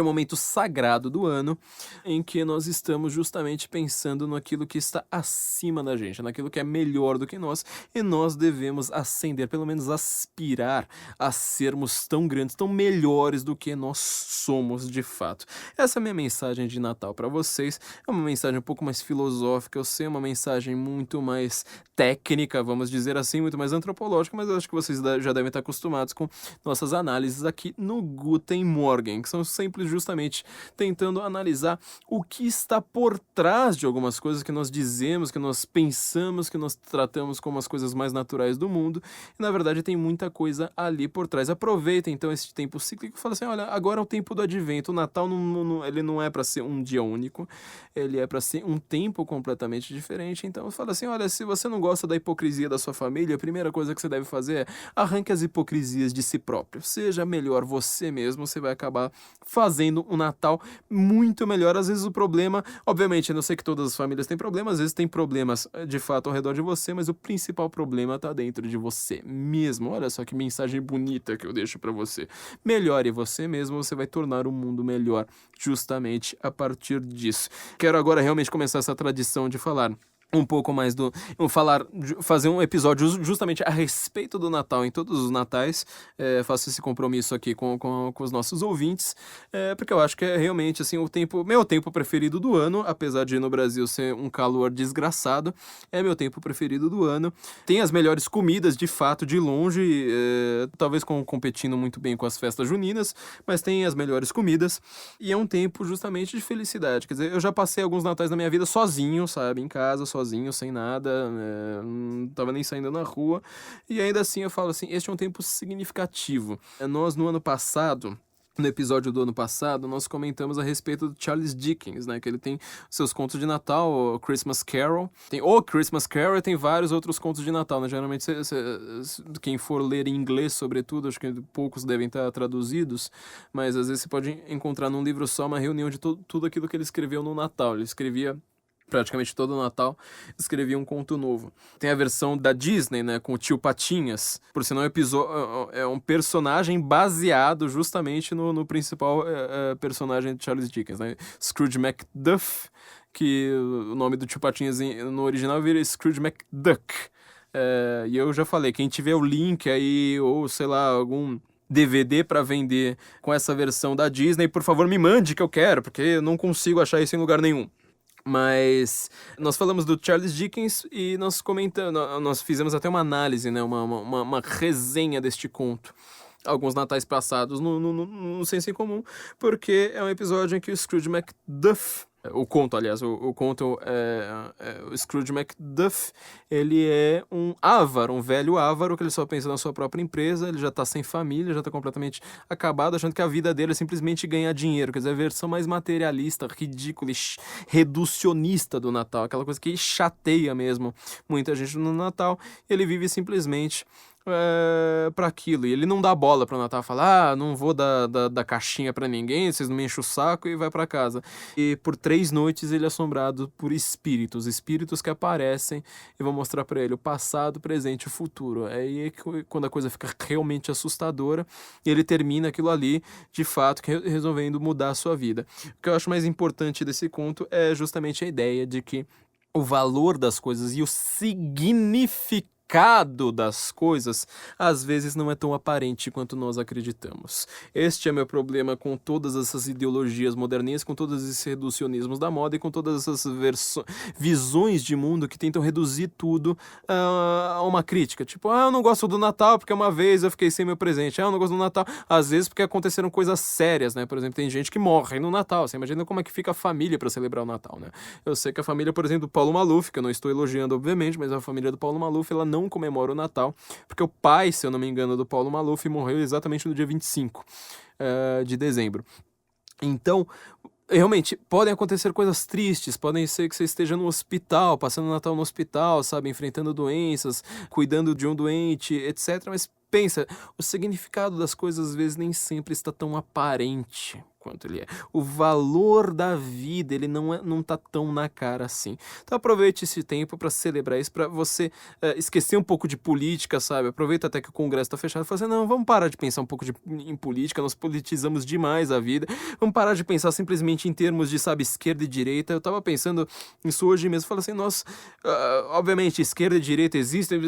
é o momento sagrado do ano em que nós estamos justamente pensando naquilo que está acima da gente, naquilo que é melhor do que nós, e nós devemos ascender, pelo menos aspirar a sermos tão grandes, tão melhores do que nós somos de fato. Essa é a minha mensagem de Natal para vocês. É uma mensagem um pouco mais filosófica, eu sei, uma mensagem muito mais técnica, vamos dizer assim, muito mais antropológica, mas eu acho que vocês já devem estar acostumados com nossas análises aqui no Guten Morgen, que são sempre justamente tentando analisar o que está por trás de algumas coisas que nós dizemos, que nós pensamos, que nós tratamos como as coisas mais naturais do mundo, e na verdade tem muita coisa ali por trás. Aproveita então esse tempo cíclico e fala assim, olha, agora é o tempo do advento, o Natal ele não é para ser um dia único, ele é para ser um tempo completamente diferente, então fala assim, olha, se você não gosta da hipocrisia da sua família, a primeira coisa que você deve fazer é arranque as hipocrisias de si próprio, seja melhor você mesmo, você vai acabar fazendo um Natal muito melhor. Às vezes o problema, obviamente, eu não sei que todas as famílias têm problemas, às vezes tem problemas de fato ao redor de você, mas o principal problema tá dentro de você mesmo. Olha só que mensagem bonita que eu deixo pra você. Melhore você mesmo, você vai tornar o mundo melhor justamente a partir disso. Quero agora realmente começar essa tradição de falar um pouco mais fazer um episódio justamente a respeito do Natal em todos os natais. Faço esse compromisso aqui com os nossos ouvintes, porque eu acho que é realmente assim, meu tempo preferido do ano, apesar de no Brasil ser um calor desgraçado, é meu tempo preferido do ano. Tem as melhores comidas, de fato, de longe, talvez competindo muito bem com as festas juninas, mas tem as melhores comidas, e é um tempo justamente de felicidade. Quer dizer, eu já passei alguns natais na minha vida sozinho, sabe, em casa, sozinho, sem nada, não tava nem saindo na rua, e ainda assim eu falo assim, este é um tempo significativo. Nós no episódio do ano passado, nós comentamos a respeito do Charles Dickens, né, que ele tem seus contos de Natal, o Christmas Carol, tem o Christmas Carol e tem vários outros contos de Natal, né, geralmente quem for ler em inglês, sobretudo, acho que poucos devem estar traduzidos, mas às vezes você pode encontrar num livro só uma reunião de tudo aquilo que ele escreveu no Natal. Ele escrevia praticamente todo o Natal, escrevia um conto novo. Tem a versão da Disney, né, com o Tio Patinhas, por sinal é um personagem baseado justamente no principal personagem de Charles Dickens, né, Scrooge McDuck, que o nome do Tio Patinhas no original vira Scrooge McDuck. E eu já falei, quem tiver o link aí, ou sei lá, algum DVD para vender com essa versão da Disney, por favor me mande que eu quero, porque eu não consigo achar isso em lugar nenhum. Mas nós falamos do Charles Dickens e nós fizemos até uma análise, né, uma resenha deste conto. Alguns natais passados no Senso em Comum, porque é um episódio em que o Scrooge McDuck, o conto, aliás, o conto o Scrooge McDuck, ele é um velho avaro, que ele só pensa na sua própria empresa, ele já tá sem família, já tá completamente acabado, achando que a vida dele é simplesmente ganhar dinheiro, quer dizer, a versão mais materialista, ridícula e reducionista do Natal, aquela coisa que chateia mesmo muita gente no Natal, ele vive simplesmente para aquilo, e ele não dá bola pro Natal, fala, não vou dar caixinha pra ninguém, vocês não me enchem o saco, e vai pra casa. E por 3 noites ele é assombrado por espíritos que aparecem e vão mostrar pra ele o passado, o presente e o futuro. Aí quando a coisa fica realmente assustadora, ele termina aquilo ali, de fato, resolvendo mudar a sua vida. O que eu acho mais importante desse conto é justamente a ideia de que o valor das coisas e o significado das coisas, às vezes não é tão aparente quanto nós acreditamos. Este é meu problema com todas essas ideologias moderninhas, com todos esses reducionismos da moda e com todas essas visões de mundo que tentam reduzir tudo a uma crítica. Tipo, eu não gosto do Natal porque uma vez eu fiquei sem meu presente. Eu não gosto do Natal, às vezes porque aconteceram coisas sérias, né? Por exemplo, tem gente que morre no Natal. Você imagina como é que fica a família para celebrar o Natal, né? Eu sei que a família, por exemplo, do Paulo Maluf, que eu não estou elogiando, obviamente, mas a família do Paulo Maluf, ela não comemora o Natal, porque o pai, se eu não me engano, do Paulo Maluf morreu exatamente no dia 25 de dezembro. Então, realmente, podem acontecer coisas tristes, podem ser que você esteja no hospital, passando o Natal no hospital, sabe, enfrentando doenças, cuidando de um doente, etc. Mas pensa, o significado das coisas às vezes nem sempre está tão aparente quanto ele é. O valor da vida, ele não tá tão na cara assim. Então aproveite esse tempo para celebrar isso, para você esquecer um pouco de política, sabe? Aproveita até que o Congresso tá fechado e fala assim, não, vamos parar de pensar um pouco em política, nós politizamos demais a vida, vamos parar de pensar simplesmente em termos de, sabe, esquerda e direita. Eu tava pensando nisso hoje mesmo, falei assim, nós, obviamente, esquerda e direita existem,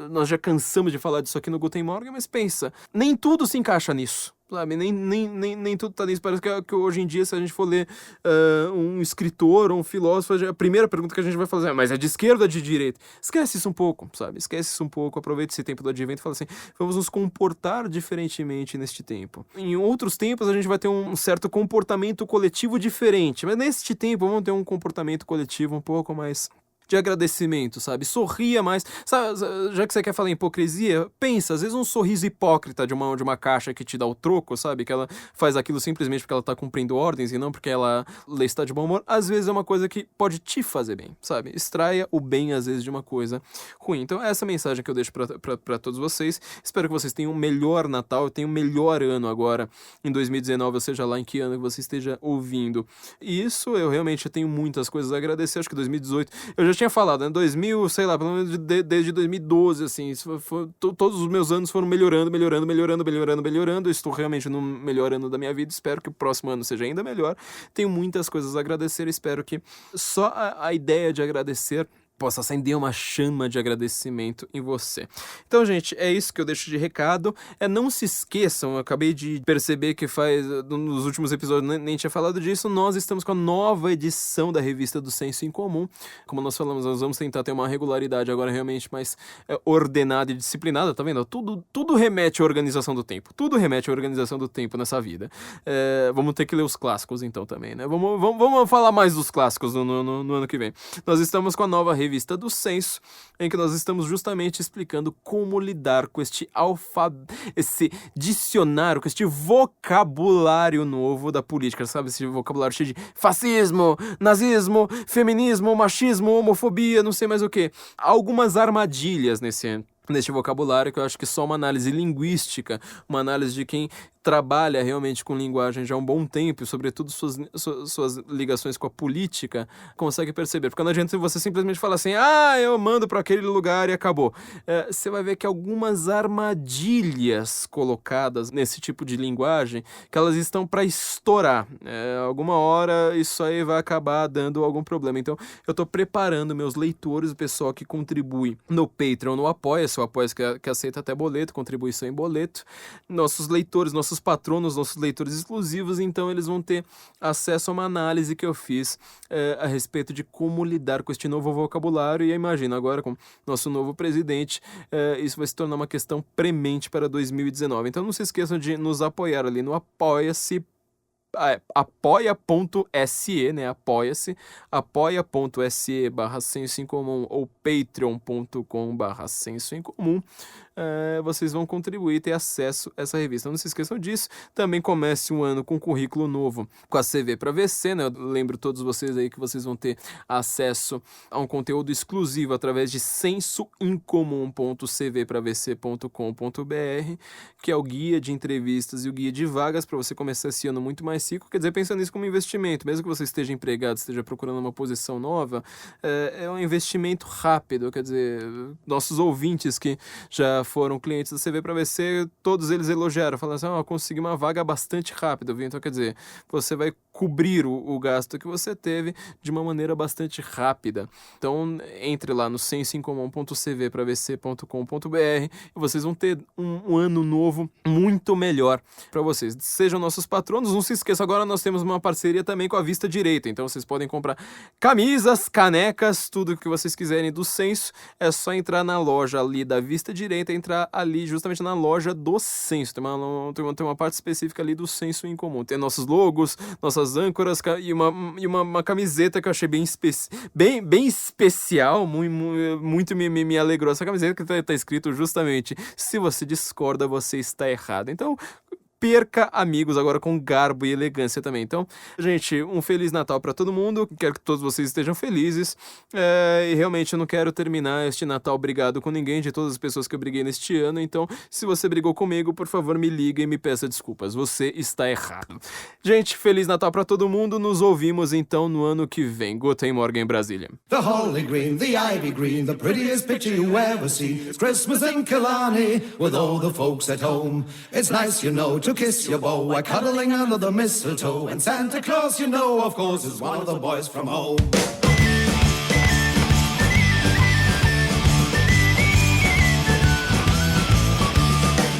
nós já cansamos de falar disso aqui no Guten Morgen, mas pensa, nem tudo se encaixa nisso. Sabe, nem tudo tá nisso. Parece que hoje em dia, se a gente for ler um escritor ou um filósofo, a primeira pergunta que a gente vai fazer é, mas é de esquerda ou de direita? Esquece isso um pouco, sabe? Esquece isso um pouco, aproveita esse tempo do advento e fala assim, vamos nos comportar diferentemente neste tempo. Em outros tempos, a gente vai ter um certo comportamento coletivo diferente, mas neste tempo, vamos ter um comportamento coletivo um pouco mais de agradecimento, sabe? Sorria mais. Sabe, já que você quer falar em hipocrisia, pensa, às vezes um sorriso hipócrita de uma caixa que te dá o troco, sabe? Que ela faz aquilo simplesmente porque ela tá cumprindo ordens e não porque ela está de bom humor. Às vezes é uma coisa que pode te fazer bem, sabe? Extraia o bem, às vezes, de uma coisa ruim. Então, essa é a mensagem que eu deixo pra todos vocês. Espero que vocês tenham um melhor Natal, tenham um melhor ano agora, em 2019, ou seja lá em que ano que você esteja ouvindo. E isso, eu realmente tenho muitas coisas a agradecer. Acho que 2018, eu já tinha falado, né? 2000, sei lá, pelo menos desde 2012, assim, todos os meus anos foram melhorando. Eu estou realmente no melhor ano da minha vida, espero que o próximo ano seja ainda melhor. Tenho muitas coisas a agradecer, espero que só a ideia de agradecer possa acender uma chama de agradecimento em você. Então, gente, é isso que eu deixo de recado. Não se esqueçam, eu acabei de perceber que nos últimos episódios nem tinha falado disso, nós estamos com a nova edição da revista do Senso em Comum. Como nós falamos, nós vamos tentar ter uma regularidade agora realmente mais ordenada e disciplinada, tá vendo? Tudo remete à organização do tempo. Tudo remete à organização do tempo nessa vida. Vamos ter que ler os clássicos então também, né? Vamos falar mais dos clássicos no ano que vem. Nós estamos com a nova revista do Senso, em que nós estamos justamente explicando como lidar com esse dicionário, com este vocabulário novo da política, sabe? Esse vocabulário cheio de fascismo, nazismo, feminismo, machismo, homofobia, não sei mais o que. Algumas armadilhas neste vocabulário que eu acho que só uma análise linguística, uma análise de quem trabalha realmente com linguagem já há um bom tempo, e sobretudo suas ligações com a política, consegue perceber. Porque não adianta você simplesmente falar assim, eu mando para aquele lugar e acabou. Você vai ver que algumas armadilhas colocadas nesse tipo de linguagem, que elas estão para estourar. Alguma hora isso aí vai acabar dando algum problema. Então, eu estou preparando meus leitores, o pessoal que contribui no Patreon, no Apoia-se, o Apoia-se que aceita até boleto, contribuição em boleto. Nossos leitores, nossos patronos, nossos leitores exclusivos, então eles vão ter acesso a uma análise que eu fiz a respeito de como lidar com este novo vocabulário, e imagina, agora com nosso novo presidente, isso vai se tornar uma questão premente para 2019. Então não se esqueçam de nos apoiar ali no Apoia-se, apoia.se, né, apoia-se, apoia.se/senso em comum ou patreon.com/senso em comum. Vocês vão contribuir e ter acesso a essa revista. Não se esqueçam disso. Também comece um ano com currículo novo com a CV para VC, né? Eu lembro todos vocês aí que vocês vão ter acesso a um conteúdo exclusivo através de sensoincomum.cvpravc.com.br, que é o guia de entrevistas e o guia de vagas para você começar esse ano muito mais ciclo, quer dizer, pensa nisso como investimento. Mesmo que você esteja empregado, esteja procurando uma posição nova, é um investimento rápido. Quer dizer, nossos ouvintes que já foram clientes da CV para VC, todos eles elogiaram, falando assim, consegui uma vaga bastante rápida, viu? Então, quer dizer, você vai cobrir o gasto que você teve de uma maneira bastante rápida. Então, entre lá no sensoincomum.cvpravc.com.br e vocês vão ter um ano novo muito melhor para vocês. Sejam nossos patronos, não se esqueça, agora nós temos uma parceria também com a Vista Direita, então vocês podem comprar camisas, canecas, tudo que vocês quiserem do Senso, é só entrar na loja ali da Vista Direita, entrar ali justamente na loja do Senso, tem uma parte específica ali do Senso em Comum, tem nossos logos, nossas âncoras e uma camiseta que eu achei bem especial, muito me alegrou essa camiseta, que tá escrito justamente, se você discorda, você está errado. Então, perca amigos agora com garbo e elegância também. Então, gente, um Feliz Natal para todo mundo. Quero que todos vocês estejam felizes. E realmente eu não quero terminar este Natal brigado com ninguém, de todas as pessoas que eu briguei neste ano. Então, se você brigou comigo, por favor, me liga e me peça desculpas. Você está errado. Gente, Feliz Natal para todo mundo. Nos ouvimos então no ano que vem. Guten Morgen, Brasília. The holly green, the ivy green, the prettiest picture you ever see. It's Christmas in Killarney with all the folks at home. It's nice, you know, to kiss your beau while cuddling under the mistletoe. And Santa Claus, you know, of course, is one of the boys from home.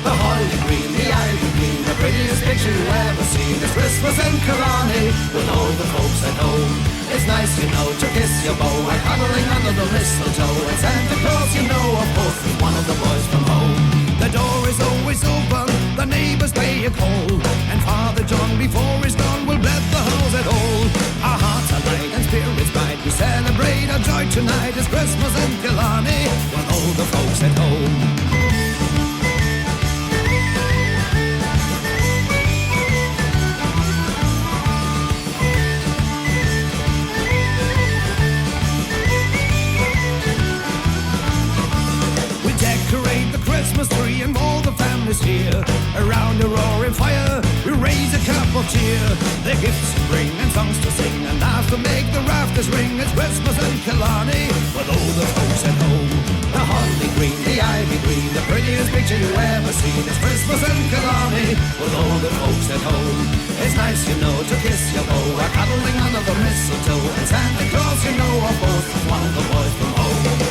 The holly green, the ivy green, the prettiest picture you ever seen. It's Christmas in Killarney with all the folks at home. It's nice, you know, to kiss your beau while cuddling under the mistletoe. And Santa Claus, you know, of course, is one of the boys from home. The door is always open, the neighbors pay a call, and Father John, before he's gone, will bless the house at all. Our hearts are light and spirits bright, we celebrate our joy tonight. It's Christmas in Killarney with all the folks at home. Christmas tree and all the families here. Around a roaring fire, we raise a cup of cheer. The gifts to bring and songs to sing, and laughs to make the rafters ring. It's Christmas in Killarney with all the folks at home. The holly green, the ivy green, the prettiest picture you ever seen. It's Christmas in Killarney with all the folks at home. It's nice, you know, to kiss your beau while cuddling under the mistletoe. And Santa Claus, you know, of course, is one of the boys from home.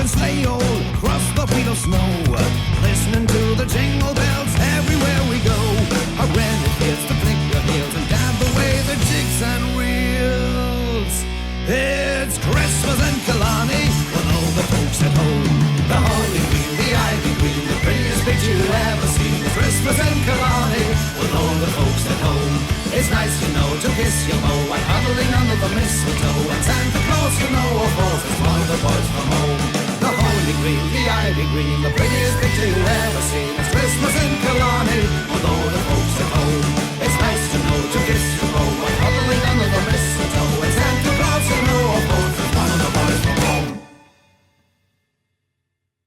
And sleigh all across the field of snow, listening to the jingle bells everywhere we go. When it hits to flick your heels and dab away the jigs and reels. It's Christmas in Killarney with all the folks at home. The holly green, the ivy green, the prettiest picture you ever seen. It's Christmas in Killarney with all the folks at home. It's nice, you know, to kiss your beau while cuddling under the mistletoe. And Santa Claus, you know, of course, is one of the boys from home. The holly green, the ivy green, the prettiest picture you ever seen. It's Christmas in